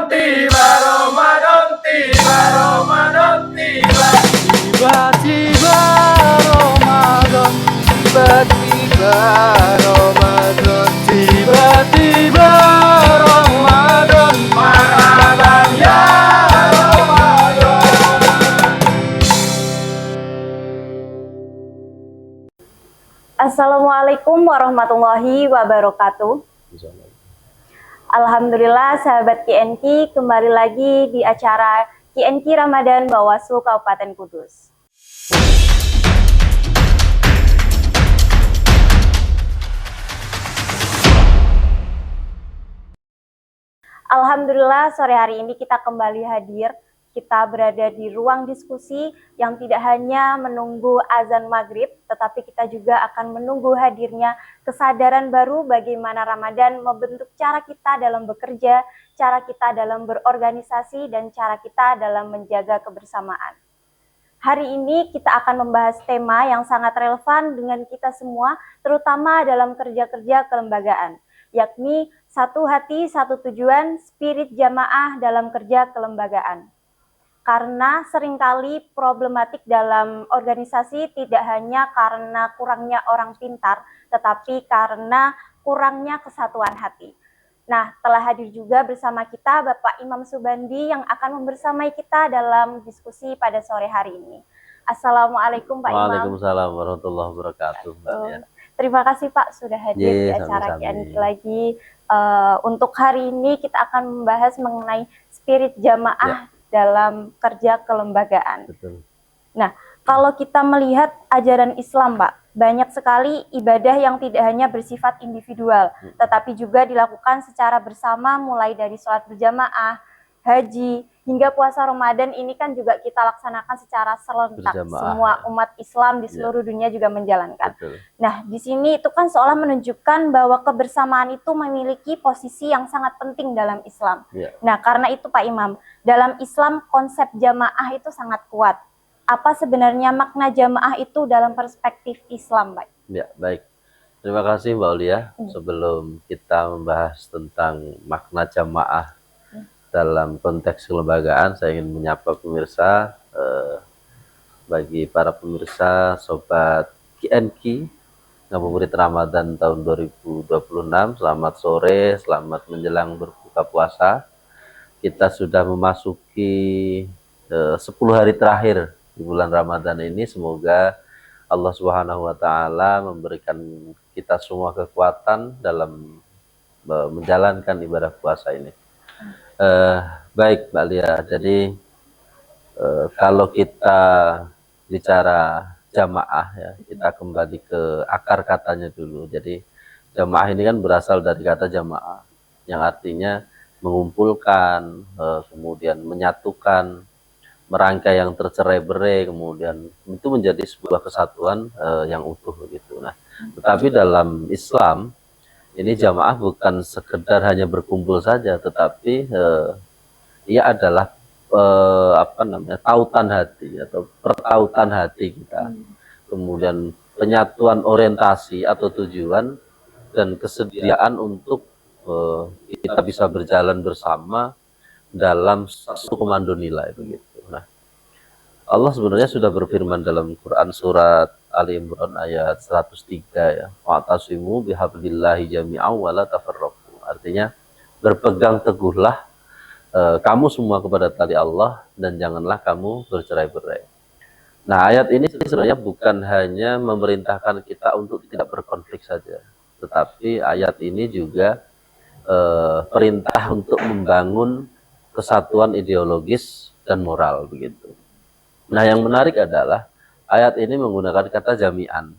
tiba, Ramadan tiba, Ramadan tiba. Tiba-tiba Ramadan, tiba-tiba Ramadan, tiba-tiba Ramadan. Marhaban ya Ramadan. Assalamualaikum warahmatullahi wabarakatuh. Alhamdulillah sahabat KNQ, kembali lagi di acara KNQ Ramadan Bawaslu Kabupaten Kudus. Alhamdulillah sore hari ini kita kembali hadir. Kita berada di ruang diskusi yang tidak hanya menunggu azan maghrib, tetapi kita juga akan menunggu hadirnya kesadaran baru bagaimana Ramadan membentuk cara kita dalam bekerja, cara kita dalam berorganisasi, dan cara kita dalam menjaga kebersamaan. Hari ini kita akan membahas tema yang sangat relevan dengan kita semua, terutama dalam kerja-kerja kelembagaan, yakni satu hati, satu tujuan, spirit jamaah dalam kerja kelembagaan. Karena seringkali problematik dalam organisasi tidak hanya karena kurangnya orang pintar, tetapi karena kurangnya kesatuan hati. Nah, telah hadir juga bersama kita Bapak Imam Subandi yang akan membersamai kita dalam diskusi pada sore hari ini. Assalamualaikum Pak Imam. Waalaikumsalam warahmatullahi wabarakatuh. Terima kasih Pak sudah hadir di acara KNQ lagi. Untuk hari ini kita akan membahas mengenai spirit jamaah dalam kerja kelembagaan. Betul. Nah, kalau kita melihat ajaran Islam, Pak, banyak sekali ibadah yang tidak hanya bersifat individual, tetapi juga dilakukan secara bersama, mulai dari sholat berjamaah, haji, hingga puasa Ramadan ini kan juga kita laksanakan secara serentak. Berjamaah. Semua umat Islam di seluruh dunia juga menjalankan. Betul. Nah, di sini itu kan seolah menunjukkan bahwa kebersamaan itu memiliki posisi yang sangat penting dalam Islam. Ya. Nah, karena itu Pak Imam, dalam Islam konsep jamaah itu sangat kuat. Apa sebenarnya makna jamaah itu dalam perspektif Islam, Pak? Ya, baik. Terima kasih Mbak Ulia. Sebelum kita membahas tentang makna jamaah dalam konteks kelembagaan, saya ingin menyapa pemirsa, bagi para pemirsa Sobat KNQ Ngabuburit Ramadan tahun 2026. Selamat sore, selamat menjelang berbuka puasa. Kita sudah memasuki 10 hari terakhir di bulan Ramadan ini. Semoga Allah Subhanahu wa Ta'ala memberikan kita semua kekuatan dalam menjalankan ibadah puasa ini. Baik Mbak Lia, jadi kalau kita bicara jamaah ya, kita kembali ke akar katanya dulu. Jadi jamaah ini kan berasal dari kata jamaah, yang artinya mengumpulkan, kemudian menyatukan, merangkai yang tercerai-berai, kemudian itu menjadi sebuah kesatuan yang utuh begitu. Nah, tetapi dalam Islam ini jamaah bukan sekedar hanya berkumpul saja, tetapi ia adalah tautan hati atau pertautan hati kita. Kemudian penyatuan orientasi atau tujuan dan kesediaan untuk kita bisa berjalan bersama dalam satu komando nilai begitu. Nah, Allah sebenarnya sudah berfirman dalam Quran surat Ali Imran ayat 103 ya. Wa'tasimu bihablillahi jami'an wa la tafarraqu. Artinya berpegang teguhlah kamu semua kepada tali Allah dan janganlah kamu bercerai-berai. Nah, ayat ini sebenarnya bukan hanya memerintahkan kita untuk tidak berkonflik saja, tetapi ayat ini juga perintah untuk membangun kesatuan ideologis dan moral begitu. Nah, yang menarik adalah ayat ini menggunakan kata jami'an.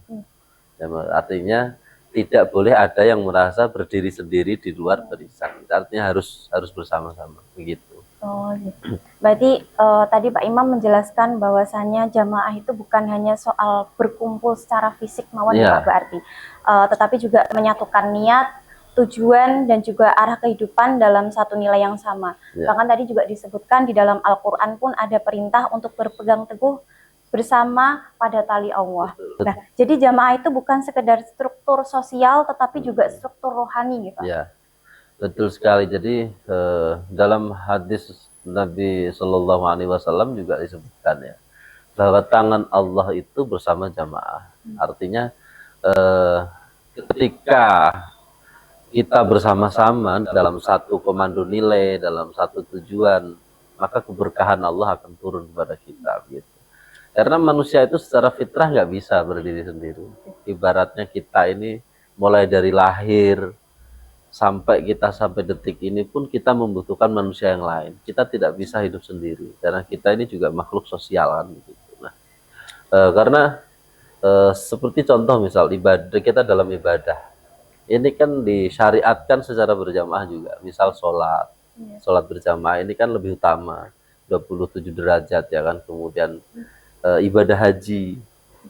Artinya tidak boleh ada yang merasa berdiri sendiri di luar barisan. Artinya harus bersama-sama begitu. Oh, gitu. Berarti tadi Pak Imam menjelaskan bahwasannya jamaah itu bukan hanya soal berkumpul secara fisik mawon ya, berarti, tetapi juga menyatukan niat, tujuan, dan juga arah kehidupan dalam satu nilai yang sama. Bahkan tadi juga disebutkan di dalam Al-Quran pun ada perintah untuk berpegang teguh bersama pada tali Allah. Nah, jadi jamaah itu bukan sekedar struktur sosial, tetapi juga struktur rohani gitu. Ya, Betul sekali. Jadi dalam hadis Nabi Shallallahu Alaihi Wasallam juga disebutkan ya bahwa tangan Allah itu bersama jamaah. Artinya eh, ketika kita bersama-sama dalam satu komando nilai, dalam satu tujuan, maka keberkahan Allah akan turun kepada kita. Gitu. Karena manusia itu secara fitrah nggak bisa berdiri sendiri. Ibaratnya kita ini mulai dari lahir sampai detik ini pun kita membutuhkan manusia yang lain. Kita tidak bisa hidup sendiri karena kita ini juga makhluk sosial kan. Gitu. Nah, karena seperti contoh misal ibadah kita dalam ibadah ini kan disyariatkan secara berjamaah juga. Misal sholat berjamaah ini kan lebih utama 27 derajat ya kan. Kemudian ibadah haji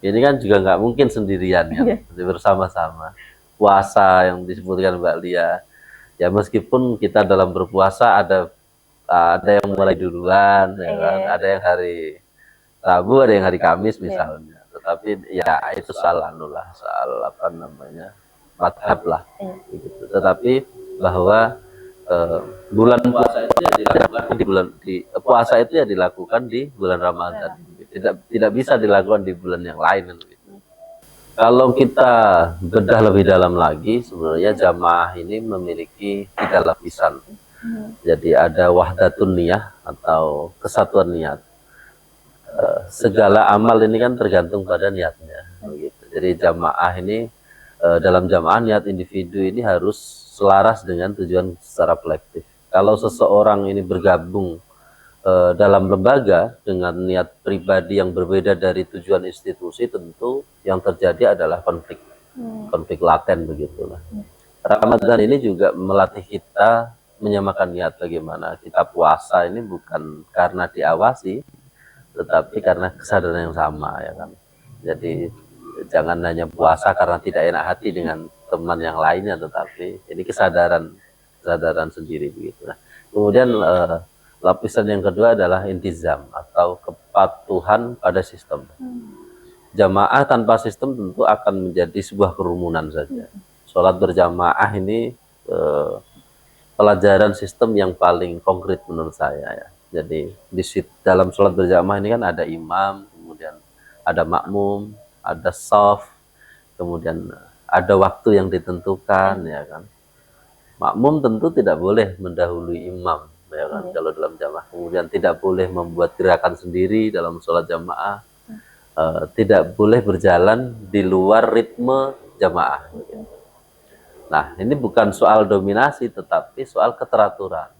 ini kan juga nggak mungkin sendirian ya, bersama-sama. Puasa yang disebutkan Mbak Lia ya, meskipun kita dalam berpuasa ada yang mulai duluan ya kan? Ada yang hari Rabu, ada yang hari Kamis misalnya, tetapi ya itu salah apa namanya madhab lah gitu. Tetapi bahwa bulan puasa itu ya dilakukan puasa itu ya dilakukan di bulan Ramadan, tidak bisa dilakukan di bulan yang lain gitu. Kalau kita bedah lebih dalam lagi, sebenarnya jamaah ini memiliki 3 lapisan. Jadi ada wahdatun niyah atau kesatuan niat. Segala amal ini kan tergantung pada niatnya. Begitu. Jadi jamaah ini dalam jamaah niat individu ini harus selaras dengan tujuan secara kolektif. Kalau seseorang ini bergabung dalam lembaga dengan niat pribadi yang berbeda dari tujuan institusi, tentu yang terjadi adalah konflik laten begitulah. Ramadan ini juga melatih kita menyamakan niat. Bagaimana kita puasa ini bukan karena diawasi, tetapi karena kesadaran yang sama ya kan. Jadi jangan hanya puasa karena tidak enak hati dengan teman yang lainnya, tetapi ini kesadaran sendiri begitu. Nah, kemudian lapisan yang kedua adalah intizam atau kepatuhan pada sistem. Jamaah tanpa sistem tentu akan menjadi sebuah kerumunan saja. Sholat berjamaah ini pelajaran sistem yang paling konkret menurut saya ya. Jadi dalam sholat berjamaah ini kan ada imam, kemudian ada makmum, ada shaf, kemudian ada waktu yang ditentukan ya kan. Makmum tentu tidak boleh mendahului imam ya kan, kalau dalam jamaah. Kemudian tidak boleh membuat gerakan sendiri dalam sholat jamaah, tidak boleh berjalan di luar ritme jamaah. Nah, ini bukan soal dominasi, tetapi soal keteraturan.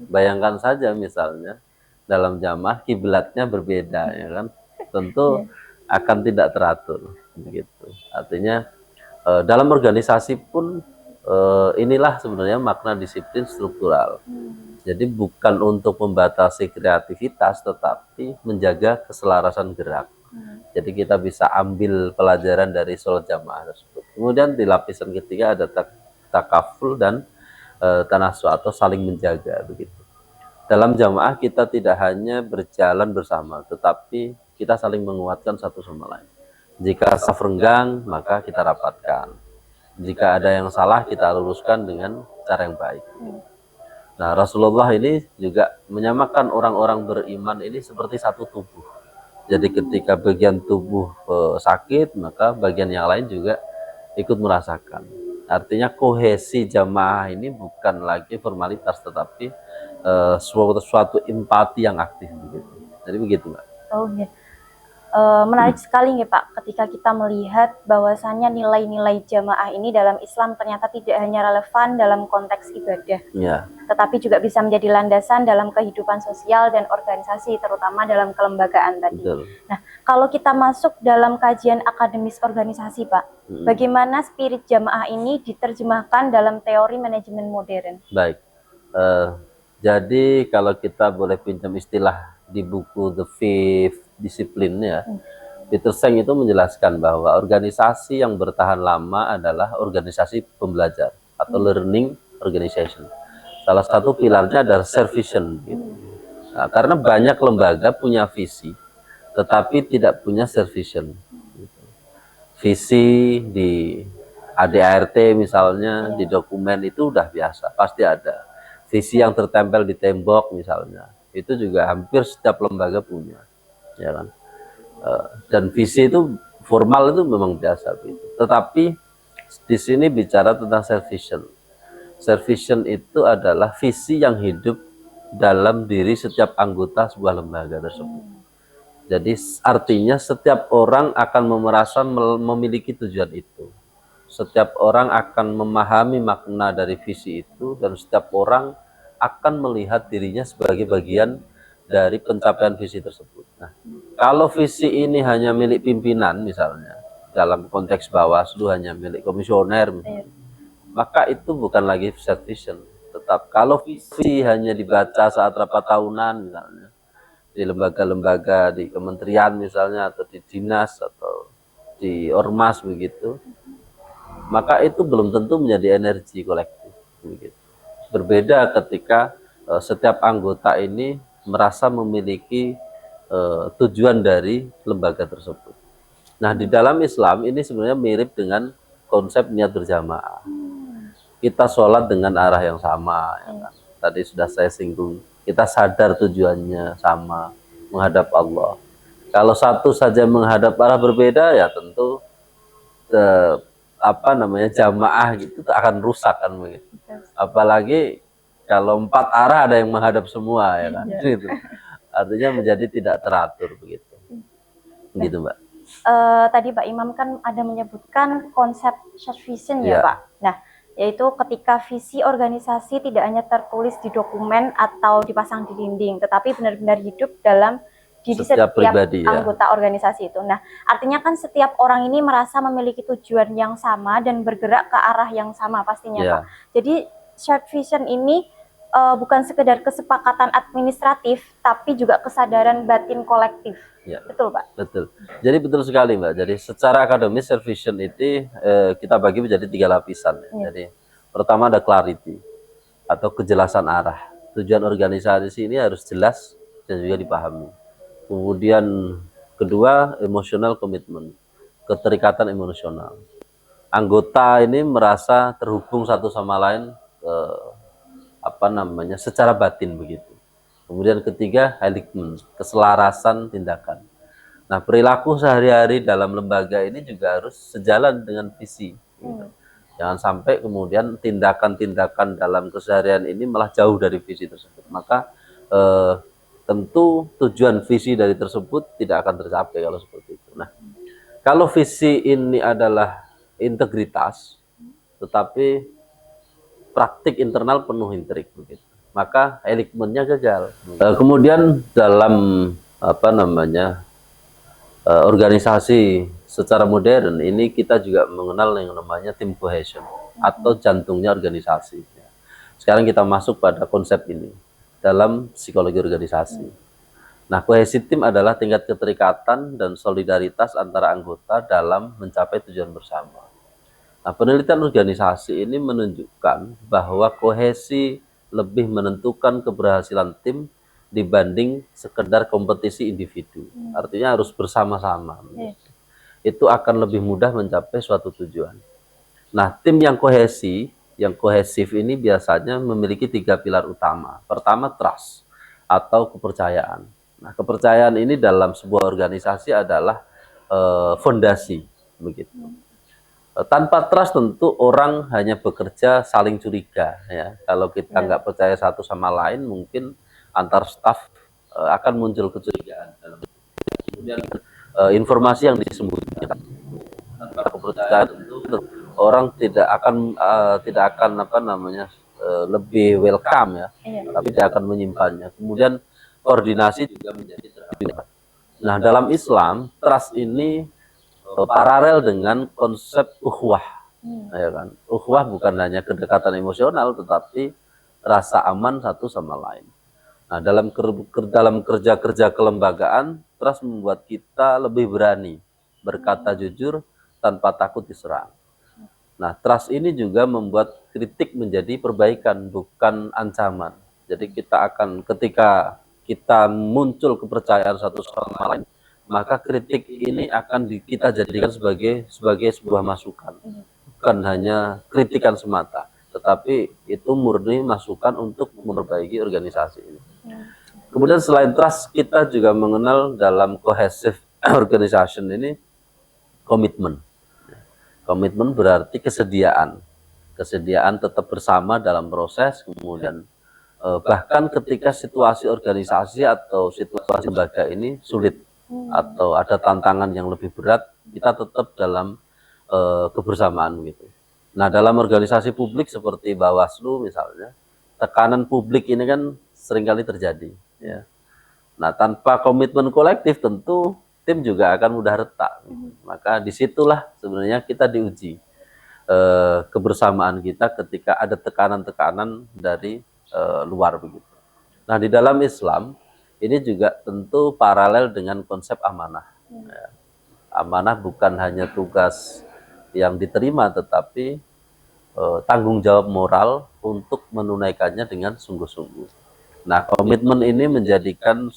Bayangkan saja misalnya dalam jamaah kiblatnya berbeda ya kan, tentu akan tidak teratur begitu. Artinya dalam organisasi pun inilah sebenarnya makna disiplin struktural. Jadi bukan untuk membatasi kreativitas, tetapi menjaga keselarasan gerak. Jadi kita bisa ambil pelajaran dari sholat jamaah tersebut. Kemudian di lapisan ketiga ada takaful dan tanasu atau saling menjaga begitu. Dalam jamaah kita tidak hanya berjalan bersama, tetapi kita saling menguatkan satu sama lain. Jika saf renggang, maka kita rapatkan. Jika ada yang salah, kita luruskan dengan cara yang baik. Nah, Rasulullah ini juga menyamakan orang-orang beriman ini seperti satu tubuh. Jadi ketika bagian tubuh sakit, maka bagian yang lain juga ikut merasakan. Artinya kohesi jamaah ini bukan lagi formalitas, tetapi suatu empati yang aktif begitu. Jadi begitu, Mbak. Oh, ya. Menarik sekali nih Pak, ketika kita melihat bahwasannya nilai-nilai jamaah ini dalam Islam ternyata tidak hanya relevan dalam konteks ibadah, tetapi juga bisa menjadi landasan dalam kehidupan sosial dan organisasi, terutama dalam kelembagaan tadi. Betul. Nah, kalau kita masuk dalam kajian akademis organisasi Pak, bagaimana spirit jamaah ini diterjemahkan dalam teori manajemen modern? Baik, jadi kalau kita boleh pinjam istilah di buku The Fifth Discipline ya, Peter Senge itu menjelaskan bahwa organisasi yang bertahan lama adalah organisasi pembelajar atau learning organization. Salah satu pilarnya adalah servition gitu. Nah, karena banyak lembaga punya visi tetapi tidak punya servition gitu. Visi ADART misalnya di dokumen itu udah biasa, pasti ada. Visi yang tertempel di tembok misalnya, itu juga hampir setiap lembaga punya, ya kan. Dan visi itu formal itu memang biasa begitu. Tetapi di sini bicara tentang self vision. Self vision itu adalah visi yang hidup dalam diri setiap anggota sebuah lembaga tersebut. Jadi artinya setiap orang akan merasa memiliki tujuan itu. Setiap orang akan memahami makna dari visi itu, dan setiap orang akan melihat dirinya sebagai bagian dari pencapaian visi tersebut. Nah, kalau visi ini hanya milik pimpinan misalnya, dalam konteks Bawaslu hanya milik komisioner misalnya, maka itu bukan lagi self vision. Tetap kalau visi hanya dibaca saat rapat tahunan misalnya, di lembaga-lembaga, di kementerian misalnya, atau di dinas, atau di ormas begitu, maka itu belum tentu menjadi energi kolektif begitu. Berbeda ketika setiap anggota ini merasa memiliki tujuan dari lembaga tersebut. Nah, di dalam Islam ini sebenarnya mirip dengan konsep niat berjamaah. Kita sholat dengan arah yang sama, ya kan? Tadi sudah saya singgung, kita sadar tujuannya sama, menghadap Allah. Kalau satu saja menghadap arah berbeda, ya tentu jamaah gitu akan rusak kan begitu. Apalagi kalau 4 arah ada yang menghadap semua, ya kan. Gitu. Artinya menjadi tidak teratur begitu. Gitu, Mbak. Tadi Pak Imam kan ada menyebutkan konsep short vision ya, Pak. Nah, yaitu ketika visi organisasi tidak hanya tertulis di dokumen atau dipasang di dinding, tetapi benar-benar hidup dalam diri setiap pribadi, anggota organisasi itu. Nah, artinya kan setiap orang ini merasa memiliki tujuan yang sama dan bergerak ke arah yang sama pastinya, Pak. Jadi short vision ini bukan sekedar kesepakatan administratif, tapi juga kesadaran batin kolektif. Ya. Betul, Pak? Betul. Jadi betul sekali, Mbak. Jadi secara akademis short vision itu kita bagi menjadi 3 lapisan. Ya. Jadi pertama ada clarity atau kejelasan arah. Tujuan organisasi ini harus jelas dan juga dipahami. Kemudian kedua, emotional commitment, keterikatan emosional. Anggota ini merasa terhubung satu sama lain secara batin begitu. Kemudian ketiga, alignment, keselarasan tindakan. Nah, perilaku sehari-hari dalam lembaga ini juga harus sejalan dengan visi. Gitu. Jangan sampai kemudian tindakan-tindakan dalam keseharian ini malah jauh dari visi tersebut. Maka tentu tujuan visi dari tersebut tidak akan tercapai kalau seperti itu. Nah, kalau visi ini adalah integritas, tetapi praktik internal penuh intrik begitu, maka elemennya gagal. Kemudian dalam organisasi secara modern ini kita juga mengenal yang namanya team cohesion atau jantungnya organisasi. Sekarang kita masuk pada konsep ini dalam psikologi organisasi. Nah, kohesi tim adalah tingkat keterikatan dan solidaritas antara anggota dalam mencapai tujuan bersama. Nah, penelitian organisasi ini menunjukkan bahwa kohesi lebih menentukan keberhasilan tim dibanding sekedar kompetisi individu. Artinya harus bersama-sama. Itu akan lebih mudah mencapai suatu tujuan. Nah, tim yang kohesif ini biasanya memiliki 3 pilar utama. Pertama, trust atau kepercayaan. Nah, kepercayaan ini dalam sebuah organisasi adalah fondasi begitu. Tanpa trust tentu orang hanya bekerja saling curiga, ya. Kalau kita nggak percaya satu sama lain, mungkin antar staf akan muncul kecurigaan. Kemudian informasi yang disembunyikan, tanpa kepercayaan tentu orang tidak akan lebih welcome, ya, tapi tidak akan menyimpannya. Kemudian koordinasi juga menjadi terhambat. Nah, dalam Islam trust ini paralel dengan konsep ukhuwah, ya kan? Ukhuwah bukan hanya kedekatan emosional, tetapi rasa aman satu sama lain. Nah, dalam kerja-kerja kelembagaan, trust membuat kita lebih berani berkata jujur tanpa takut diserang. Nah, trust ini juga membuat kritik menjadi perbaikan, bukan ancaman. Jadi ketika kita muncul kepercayaan satu sama lain, maka kritik ini akan kita jadikan sebagai sebuah masukan, bukan hanya kritikan semata, tetapi itu murni masukan untuk memperbaiki organisasi ini. Kemudian selain trust, kita juga mengenal dalam cohesive organization ini komitmen. Komitmen berarti kesediaan tetap bersama dalam proses, kemudian bahkan ketika situasi organisasi atau situasi lembaga ini sulit atau ada tantangan yang lebih berat, kita tetap dalam kebersamaan gitu. Nah, dalam organisasi publik seperti Bawaslu misalnya, tekanan publik ini kan seringkali terjadi, ya. Nah, tanpa komitmen kolektif tentu tim juga akan mudah retak. Gitu. Maka disitulah sebenarnya kita diuji kebersamaan kita ketika ada tekanan-tekanan dari luar begitu. Nah, di dalam Islam ini juga tentu paralel dengan konsep amanah. Ya. Amanah bukan hanya tugas yang diterima, tetapi tanggung jawab moral untuk menunaikannya dengan sungguh-sungguh. Nah, komitmen ini menjadikan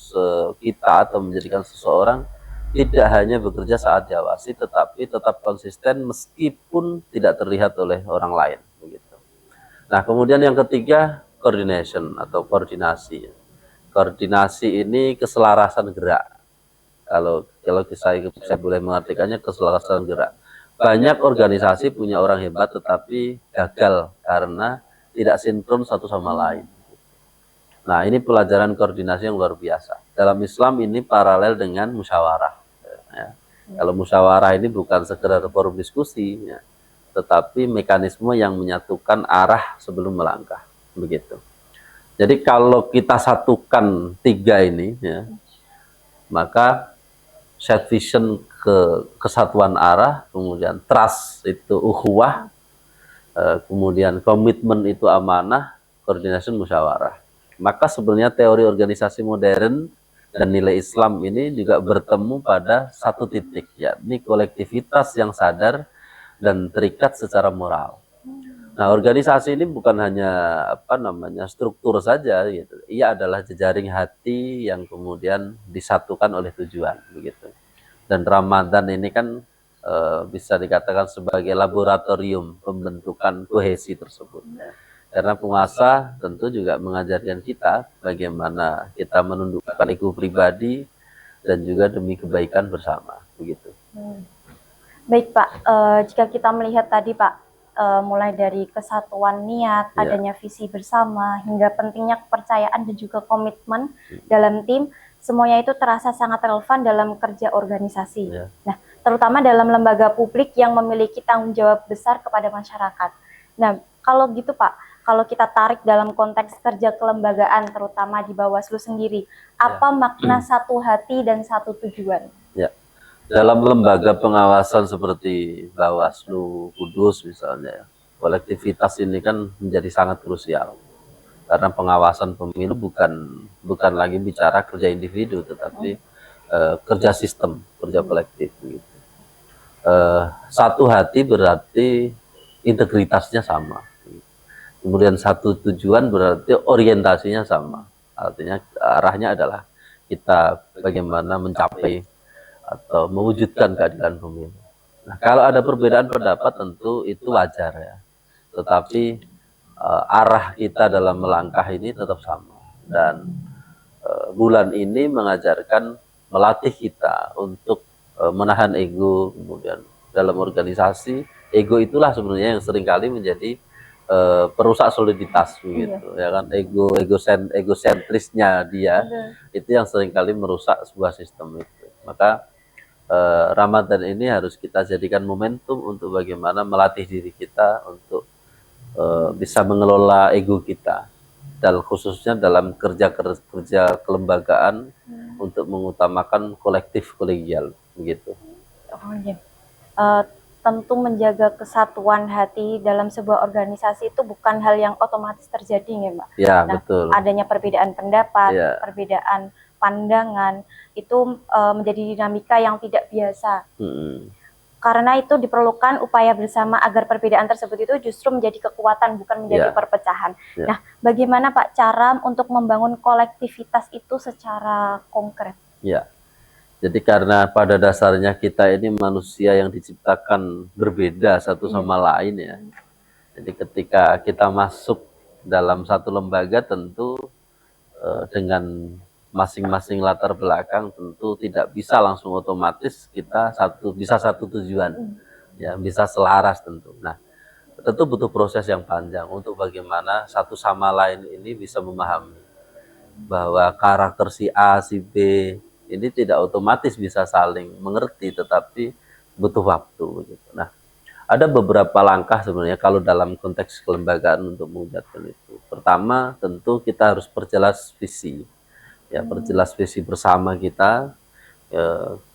kita atau menjadikan seseorang tidak hanya bekerja saat diawasi, tetapi tetap konsisten meskipun tidak terlihat oleh orang lain. Begitu. Nah, kemudian yang ketiga, coordination atau koordinasi. Koordinasi ini keselarasan gerak. Kalau saya boleh mengartikannya keselarasan gerak. Banyak organisasi punya orang hebat tetapi gagal karena tidak sinkron satu sama lain. Nah, ini pelajaran koordinasi yang luar biasa. Dalam Islam ini paralel dengan musyawarah. Ya. Kalau musyawarah ini bukan sekedar forum diskusi, ya, tetapi mekanisme yang menyatukan arah sebelum melangkah. Begitu. Jadi kalau kita satukan tiga ini, ya, maka set vision kesatuan arah, kemudian trust itu ukhuwah, kemudian komitmen itu amanah, koordinasi musyawarah. Maka sebenarnya teori organisasi modern dan nilai Islam ini juga bertemu pada satu titik, yakni kolektivitas yang sadar dan terikat secara moral. Nah, organisasi ini bukan hanya struktur saja, gitu. Ia adalah jejaring hati yang kemudian disatukan oleh tujuan, begitu. Dan Ramadan ini kan bisa dikatakan sebagai laboratorium pembentukan kohesi tersebut. Karena puasa tentu juga mengajarkan kita bagaimana kita menundukkan ego pribadi dan juga demi kebaikan bersama, begitu. Baik Pak, jika kita melihat tadi Pak, mulai dari kesatuan niat, adanya visi bersama, hingga pentingnya kepercayaan dan juga komitmen dalam tim, semuanya itu terasa sangat relevan dalam kerja organisasi. Nah, terutama dalam lembaga publik yang memiliki tanggung jawab besar kepada masyarakat. Nah, kalau gitu Pak, kalau kita tarik dalam konteks kerja kelembagaan, terutama di Bawaslu sendiri, apa makna satu hati dan satu tujuan? Ya. Dalam lembaga pengawasan seperti Bawaslu, Kudus misalnya, kolektivitas ini kan menjadi sangat krusial. Karena pengawasan pemilu bukan lagi bicara kerja individu, tetapi kerja sistem, kerja kolektif. Gitu. Satu hati berarti integritasnya sama. Kemudian satu tujuan berarti orientasinya sama. Artinya arahnya adalah kita bagaimana mencapai atau mewujudkan keadilan pemilu. Nah, kalau ada perbedaan pendapat tentu itu wajar ya. Tetapi arah kita dalam melangkah ini tetap sama. Dan bulan ini mengajarkan, melatih kita untuk menahan ego. Kemudian dalam organisasi, ego itulah sebenarnya yang seringkali menjadi perusak soliditas begitu, ya kan. Egosentrisnya dia itu yang seringkali merusak sebuah sistem itu. Maka Ramadan ini harus kita jadikan momentum untuk bagaimana melatih diri kita untuk bisa mengelola ego kita, dan khususnya dalam kerja kelembagaan untuk mengutamakan kolektif kolegial begitu. Tentu menjaga kesatuan hati dalam sebuah organisasi itu bukan hal yang otomatis terjadi ya Mbak. Ya, betul. Adanya perbedaan pendapat, perbedaan pandangan itu menjadi dinamika yang tidak biasa. Karena itu diperlukan upaya bersama agar perbedaan tersebut itu justru menjadi kekuatan, bukan menjadi perpecahan. Nah, bagaimana Pak cara untuk membangun kolektivitas itu secara konkret? Ya, Jadi karena pada dasarnya kita ini manusia yang diciptakan berbeda satu sama lain ya. Jadi ketika kita masuk dalam satu lembaga tentu dengan masing-masing latar belakang tentu tidak bisa langsung otomatis kita bisa satu tujuan ya, bisa selaras tentu. Nah, tentu butuh proses yang panjang untuk bagaimana satu sama lain ini bisa memahami bahwa karakter si A, si B ini tidak otomatis bisa saling mengerti, tetapi butuh waktu. Gitu. Nah, ada beberapa langkah sebenarnya kalau dalam konteks kelembagaan untuk mewujudkan itu. Pertama, tentu kita harus perjelas visi, ya perjelas visi bersama kita.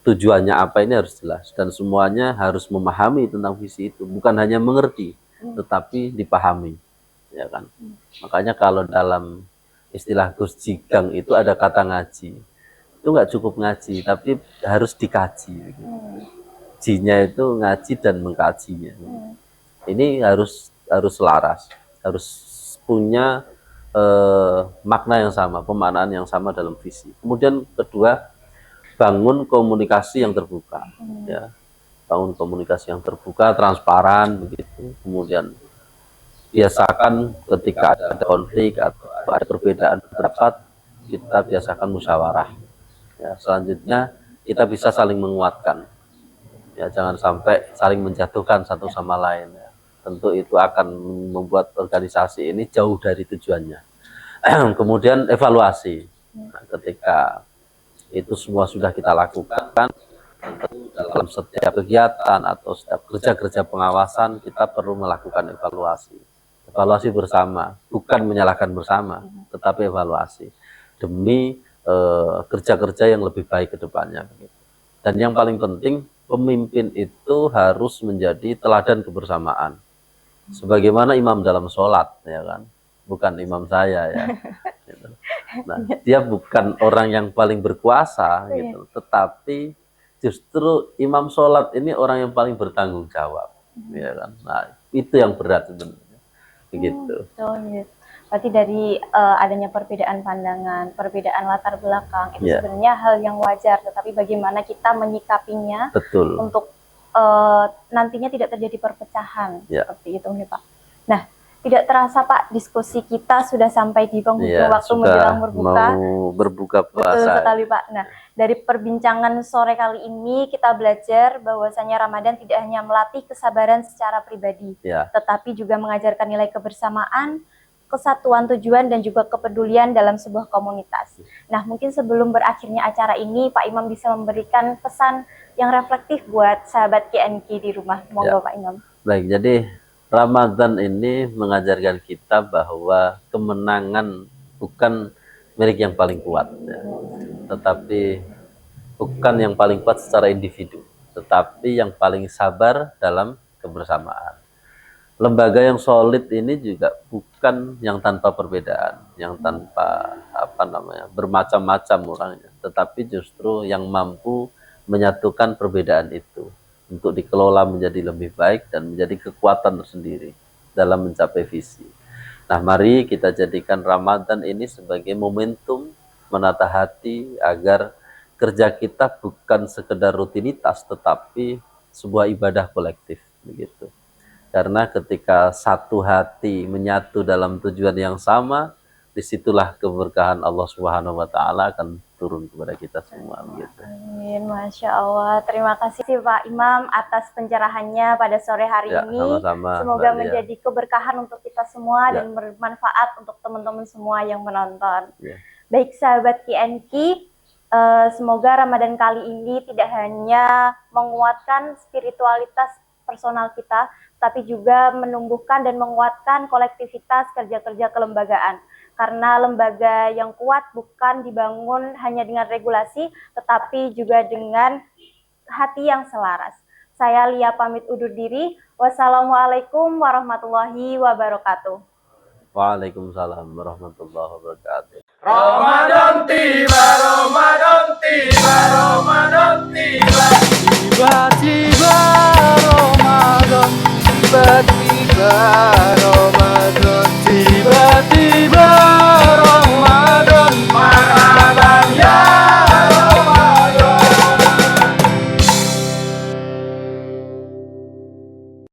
Tujuannya apa ini harus jelas dan semuanya harus memahami tentang visi itu, bukan hanya mengerti, tetapi dipahami, ya kan. Makanya kalau dalam istilah Gus Jigang itu ada kata ngaji. Itu nggak cukup ngaji, tapi harus dikaji. Gitu. Jinya itu ngaji dan mengkajinya. Ini harus selaras, harus punya makna yang sama, pemaknaan yang sama dalam visi. Kemudian kedua, bangun komunikasi yang terbuka, ya, bangun komunikasi yang terbuka, transparan, begitu. Kemudian biasakan ketika ada konflik atau ada perbedaan pendapat, kita biasakan musyawarah. Ya, selanjutnya kita bisa saling menguatkan. Ya, jangan sampai saling menjatuhkan satu sama lain. Ya. Tentu itu akan membuat organisasi ini jauh dari tujuannya. Kemudian evaluasi. Nah, ketika itu semua sudah kita lakukan, tentu dalam setiap kegiatan atau setiap kerja-kerja pengawasan kita perlu melakukan evaluasi. Evaluasi bersama, bukan menyalahkan bersama, tetapi evaluasi demi kerja-kerja yang lebih baik ke depannya. Dan yang paling penting, pemimpin itu harus menjadi teladan kebersamaan. Sebagaimana imam dalam sholat, ya kan? Bukan imam saya ya. Gitu. Nah, dia bukan orang yang paling berkuasa, gitu. Tetapi justru imam sholat ini orang yang paling bertanggung jawab, ya kan? Nah, itu yang berat sebenarnya. Begitu. Berarti dari adanya perbedaan pandangan, perbedaan latar belakang itu sebenarnya hal yang wajar, tetapi bagaimana kita menyikapinya untuk nantinya tidak terjadi perpecahan seperti itu nih Pak. Nah, tidak terasa Pak, diskusi kita sudah sampai di penghujung waktu menjelang berbuka. Mau berbuka puasa. Betul sekali Pak. Nah, dari perbincangan sore kali ini kita belajar bahwasanya Ramadan tidak hanya melatih kesabaran secara pribadi, tetapi juga mengajarkan nilai kebersamaan, kesatuan tujuan, dan juga kepedulian dalam sebuah komunitas. Nah, mungkin sebelum berakhirnya acara ini, Pak Imam bisa memberikan pesan yang reflektif buat sahabat KNK di rumah. Monggo Pak Imam. Baik, jadi Ramadan ini mengajarkan kita bahwa kemenangan bukan milik yang paling kuat, ya. Tetapi bukan yang paling kuat secara individu, tetapi yang paling sabar dalam kebersamaan. Lembaga yang solid ini juga bukan yang tanpa perbedaan, yang tanpa bermacam-macam orangnya, tetapi justru yang mampu menyatukan perbedaan itu untuk dikelola menjadi lebih baik dan menjadi kekuatan tersendiri dalam mencapai visi. Nah, mari kita jadikan Ramadan ini sebagai momentum menata hati agar kerja kita bukan sekedar rutinitas, tetapi sebuah ibadah kolektif, begitu. Karena ketika satu hati menyatu dalam tujuan yang sama, disitulah keberkahan Allah Subhanahu wa Ta'ala akan turun kepada kita semua. Gitu. Amin, Masya Allah. Terima kasih Pak Imam atas pencerahannya pada sore hari ini. Sama-sama, semoga menjadi keberkahan untuk kita semua dan bermanfaat untuk teman-teman semua yang menonton. Baik sahabat KNK, semoga Ramadan kali ini tidak hanya menguatkan spiritualitas personal kita, tapi juga menumbuhkan dan menguatkan kolektivitas kerja-kerja kelembagaan. Karena lembaga yang kuat bukan dibangun hanya dengan regulasi, tetapi juga dengan hati yang selaras. Saya Lia pamit undur diri. Wassalamualaikum warahmatullahi wabarakatuh. Waalaikumsalam warahmatullahi wabarakatuh. Ramadan tiba.